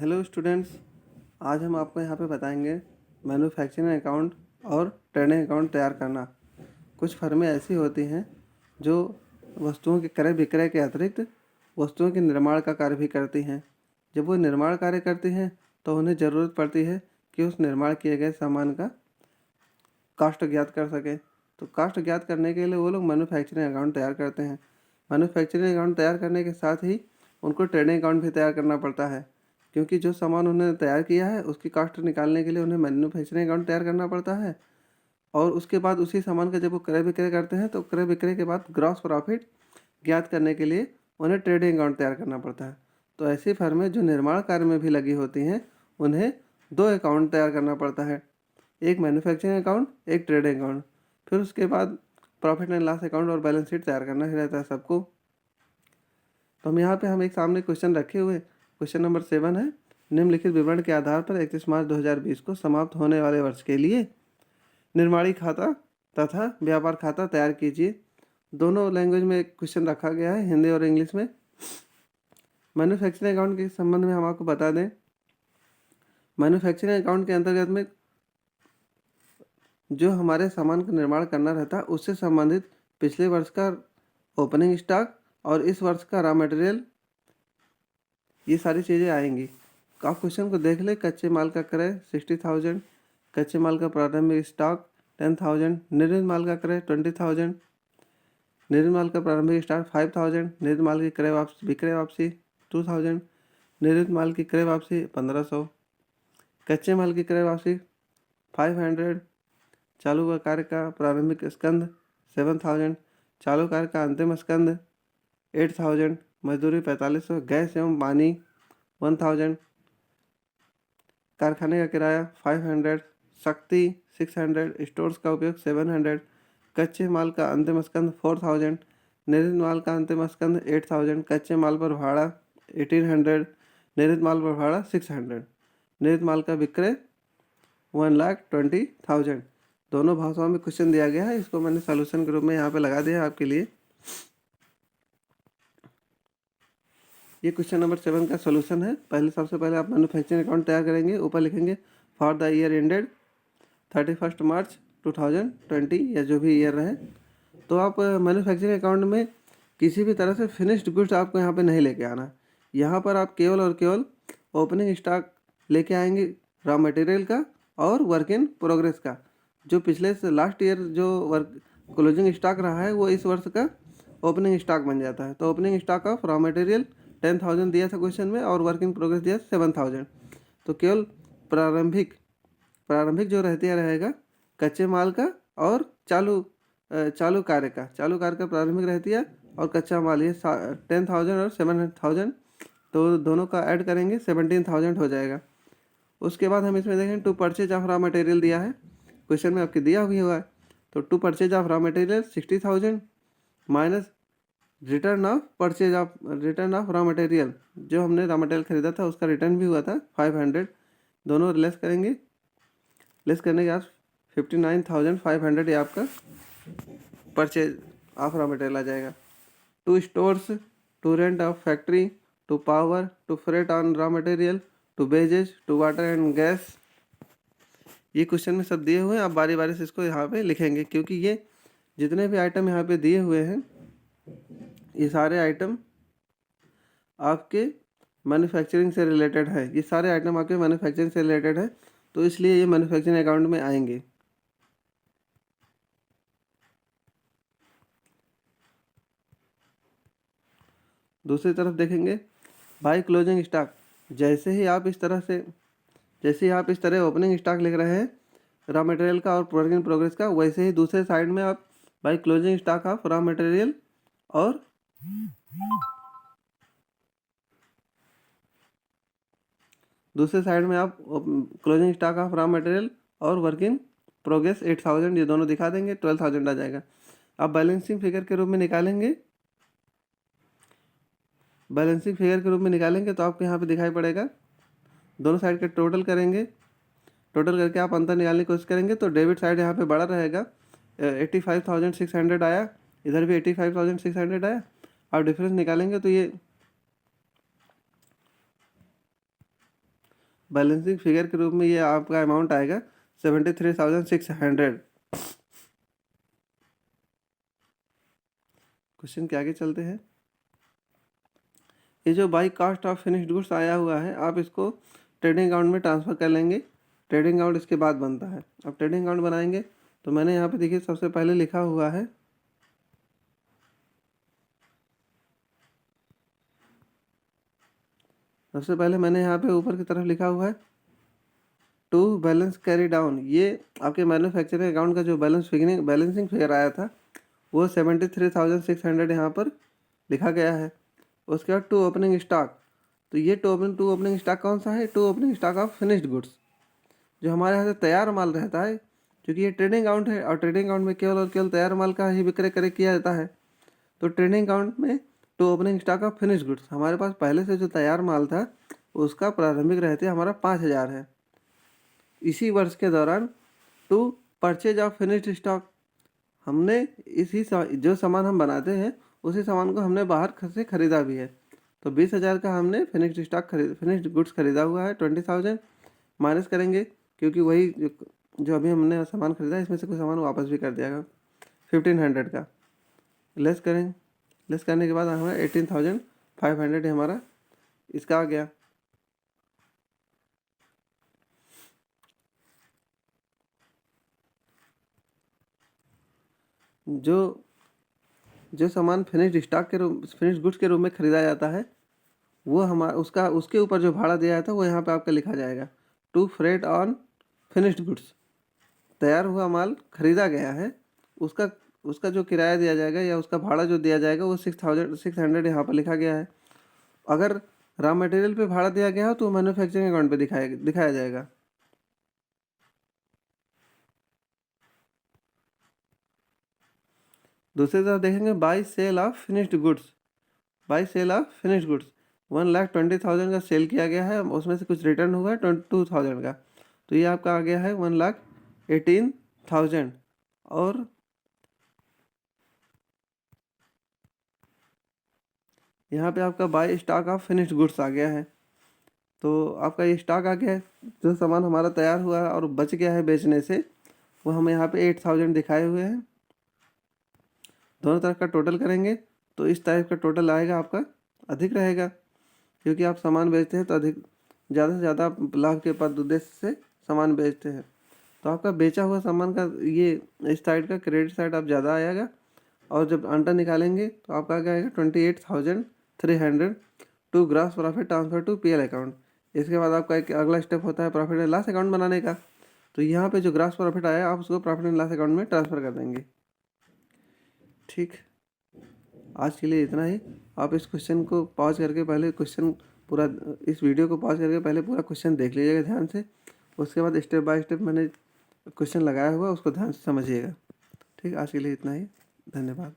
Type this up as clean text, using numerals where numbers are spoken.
Hello students, आज हम आपको यहाँ पे बताएंगे मैन्युफैक्चरिंग अकाउंट और ट्रेडिंग अकाउंट तैयार करना। कुछ फर्में ऐसी होती हैं जो वस्तुओं के क्रय विक्रय के अतिरिक्त वस्तुओं के निर्माण का कार्य भी करती हैं। जब वो निर्माण कार्य करती हैं तो उन्हें ज़रूरत पड़ती है कि उस निर्माण किए गए सामान का कास्ट ज्ञात कर सकें। तो कास्ट ज्ञात करने के लिए वो लोग मैन्युफैक्चरिंग अकाउंट तैयार करते हैं। मैन्युफैक्चरिंग अकाउंट तैयार करने के साथ ही उनको ट्रेडिंग अकाउंट भी तैयार करना पड़ता है, क्योंकि जो सामान उन्होंने तैयार किया है उसकी कास्ट निकालने के लिए उन्हें मैन्युफैक्चरिंग अकाउंट तैयार करना पड़ता है। और उसके बाद उसी सामान का जब वो क्रय विक्रय करते हैं तो क्रय विक्रय के बाद ग्रॉस प्रॉफिट ज्ञात करने के लिए उन्हें ट्रेडिंग अकाउंट तैयार करना पड़ता है। तो ऐसी फर्में जो निर्माण कार्य में भी लगी होती हैं उन्हें दो अकाउंट तैयार करना पड़ता है, एक मैन्युफैक्चरिंग अकाउंट, एक ट्रेडिंग अकाउंट। फिर उसके बाद प्रॉफिट एंड लॉस अकाउंट और बैलेंस शीट तैयार करना ही रहता है सबको। तो हम एक सामने क्वेश्चन रखे हुए, क्वेश्चन नंबर 7 है। निम्नलिखित विवरण के आधार पर 31 मार्च 2020 को समाप्त होने वाले वर्ष के लिए निर्माणी खाता तथा व्यापार खाता तैयार कीजिए। दोनों लैंग्वेज में क्वेश्चन रखा गया है, हिंदी और इंग्लिश में। मैन्युफैक्चरिंग अकाउंट के संबंध में हम आपको बता दें, मैन्युफैक्चरिंग अकाउंट के अंतर्गत में जो हमारे सामान का निर्माण करना रहता है उससे संबंधित पिछले वर्ष का ओपनिंग स्टॉक और इस वर्ष का रॉ मटेरियल, ये सारी चीज़ें आएंगी। आप क्वेश्चन को देख ले। कच्चे माल का क्रय 60,000, कच्चे माल का प्रारंभिक स्टॉक 10,000, निर्मित माल का क्रय 20,000, निर्मित माल का प्रारंभिक स्टॉक 5,000, निर्मित माल की विक्रय वापसी 2,000, निर्मित माल की क्रय वापसी 1,500, कच्चे माल की क्रय वापसी 500, चालू कार्य का प्रारंभिक स्कंद 7,000, चालू कार्य का अंतिम स्कंद 8,000, मजदूरी 4,500, गैस एवं पानी 1,000, कारखाने का किराया 500, शक्ति 600, स्टोर्स का उपयोग 700, कच्चे माल का अंतिम स्कंद 4,000, निर्मित माल का अंतिम स्कंद 8,000, कच्चे माल पर भाड़ा 1,800, निर्मित माल पर भाड़ा 600, निर्मित माल का विक्रय 1,20,000। दोनों भाषाओं में क्वेश्चन दिया गया है। इसको मैंने सॉल्यूशन के रूप में यहाँ पे लगा दिया है आपके लिए। ये क्वेश्चन नंबर 7 का सॉल्यूशन है। सबसे पहले आप मैन्युफैक्चरिंग अकाउंट तैयार करेंगे। ऊपर लिखेंगे फॉर द ईयर एंडेड 31 मार्च 2020 या जो भी ईयर रहे। तो आप मैन्युफैक्चरिंग अकाउंट में किसी भी तरह से फिनिश्ड गुड्स आपको यहाँ पे नहीं लेके आना। यहाँ पर आप केवल और केवल ओपनिंग स्टॉक लेके आएंगे, रॉ मटेरियल का और वर्क इन प्रोग्रेस का। जो पिछले से लास्ट ईयर जो वर्क क्लोजिंग स्टॉक रहा है वो इस वर्ष का ओपनिंग स्टॉक बन जाता है। तो opening stock of raw material 10,000 दिया था क्वेश्चन में और वर्क इन प्रोग्रेस दिया 7,000। तो केवल प्रारंभिक जो रहेगा कच्चे माल का और चालू कार्य का प्रारंभिक रहती है और कच्चा माल ये 10,000 और 7,000, तो दोनों का ऐड करेंगे 17,000 हो जाएगा। उसके बाद हम इसमें देखें to purchase of raw material दिया है, क्वेश्चन में आपके दिया हुआ है। तो to purchase of raw material 60,000 minus return of raw material, जो हमने रॉ मटेरियल खरीदा था उसका रिटर्न भी हुआ था 500। दोनों लेस करेंगे, लेस करने के बाद 59,500 ये आपका परचेज ऑफ रॉ मटेरियल आ जाएगा। To stores, to rent of factory, to power, to freight on raw material, to wages, to water and gas. ये क्वेश्चन में सब दिए हुए हैं। आप बारी बारी से इसको यहाँ पे लिखेंगे, क्योंकि ये जितने भी आइटम यहाँ पे दिए हुए हैं ये सारे आइटम आपके मैन्युफैक्चरिंग से रिलेटेड है। ये सारे आइटम आपके मैन्युफैक्चरिंग से रिलेटेड है, तो इसलिए ये मैन्युफैक्चरिंग अकाउंट में आएंगे। दूसरी तरफ देखेंगे बाई क्लोजिंग स्टॉक। जैसे ही आप इस तरह ओपनिंग स्टॉक लिख रहे हैं रॉ मटेरियल का और वर्क इन प्रोग्रेस का, वैसे ही दूसरे साइड में आप by closing stock of raw material और दूसरे साइड में आप closing stock of raw material और वर्क इन प्रोग्रेस 8,000 ये दोनों दिखा देंगे, 12,000 आ जाएगा। आप बैलेंसिंग फिगर के रूप में निकालेंगे, तो आपको यहाँ पे दिखाई पड़ेगा। दोनों साइड का टोटल करेंगे, टोटल करके आप अंतर निकालने की कोशिश करेंगे तो डेबिट साइड यहाँ पे बड़ा रहेगा, 85,600 आया, इधर भी 85,600 आया। आप डिफरेंस निकालेंगे तो ये बैलेंसिंग फिगर के रूप में ये आपका अमाउंट आएगा 73,600। क्वेश्चन के आगे चलते हैं। ये जो by cost of finished goods आया हुआ है, आप इसको ट्रेडिंग अकाउंट में ट्रांसफ़र कर लेंगे। ट्रेडिंग अकाउंट इसके बाद बनता है। अब ट्रेडिंग अकाउंट बनाएंगे तो मैंने यहाँ पे देखिए सबसे पहले लिखा हुआ है सबसे पहले मैंने यहाँ पे ऊपर की तरफ लिखा हुआ है टू बैलेंस कैरी डाउन। ये आपके मैन्युफैक्चरिंग अकाउंट का जो बैलेंसिंग फिगर आया था वो 73,600 यहाँ पर लिखा गया है। उसके बाद टू ओपनिंग स्टॉक, तो ये टू ओपनिंग स्टॉक कौन सा है? To opening stock of finished goods, जो हमारे यहाँ से तैयार माल रहता है, क्योंकि ये ट्रेडिंग अकाउंट है और ट्रेडिंग अकाउंट में केवल और केवल तैयार माल का ही विक्रय करे किया जाता है। तो ट्रेडिंग अकाउंट में to opening stock of finished goods, हमारे पास पहले से जो तैयार माल था उसका प्रारंभिक रहते हमारा 5,000 है। इसी वर्ष के दौरान to purchase of finished stock, हमने जो सामान हम बनाते हैं उसी सामान को हमने बाहर से ख़रीदा भी है, तो 20,000 का हमने फिनिश्ड गुड्स ख़रीदा हुआ है। 20,000 माइनस करेंगे, क्योंकि वही जो अभी हमने सामान ख़रीदा इसमें से कुछ सामान वापस भी कर दिया 1,500 का लेस करने के बाद हमारा 18,500 हमारा इसका आ गया। जो सामान फिनिश्ड गुड्स के रूप में ख़रीदा जाता है वो उसके ऊपर जो भाड़ा दिया जाता है वो यहाँ पे आपका लिखा जाएगा to freight on finished goods. तैयार हुआ माल खरीदा गया है, उसका जो किराया दिया जाएगा या उसका भाड़ा जो दिया जाएगा वो 6,600 यहाँ पर लिखा गया है। अगर रॉ मटेरियल पे भाड़ा दिया गया हो तो मैन्युफैक्चरिंग अकाउंट पे दिखाया जाएगा। दूसरी तरफ देखेंगे by sale of finished goods. 1,20,000 का सेल किया गया है, उसमें से कुछ रिटर्न हुआ है 22,000 का, तो ये आपका आ गया है 1,18,000। और यहाँ पे आपका by stock of finished goods आ गया है, तो आपका ये स्टॉक आ गया है। जो सामान हमारा तैयार हुआ है और बच गया है बेचने से, वो हम यहाँ पे 8,000 दिखाए हुए हैं। दोनों तरफ का टोटल करेंगे तो इस टाइप का टोटल आएगा, आपका अधिक रहेगा, क्योंकि आप सामान बेचते हैं तो ज़्यादा से ज़्यादा लाभ के उद्देश्य से सामान बेचते हैं। तो आपका बेचा हुआ सामान का ये इस साइड का क्रेडिट साइड आप ज़्यादा आएगा, और जब अंतर निकालेंगे तो आपका क्या आएगा 28,300 to gross profit transfer to PL account. इसके बाद आपका एक अगला स्टेप होता है प्रॉफिट एंड लॉस अकाउंट बनाने का। तो यहाँ पे जो ग्रॉस प्रॉफिट आया आप उसको प्रॉफिट एंड लॉस अकाउंट में ट्रांसफ़र कर देंगे। ठीक, आज के लिए इतना ही। आप इस क्वेश्चन को पॉज करके पहले इस वीडियो को पॉज करके पहले पूरा क्वेश्चन देख लीजिएगा ध्यान से, उसके बाद स्टेप बाय स्टेप मैंने क्वेश्चन लगाया हुआ उसको ध्यान से समझिएगा। ठीक, आज के लिए इतना ही, धन्यवाद।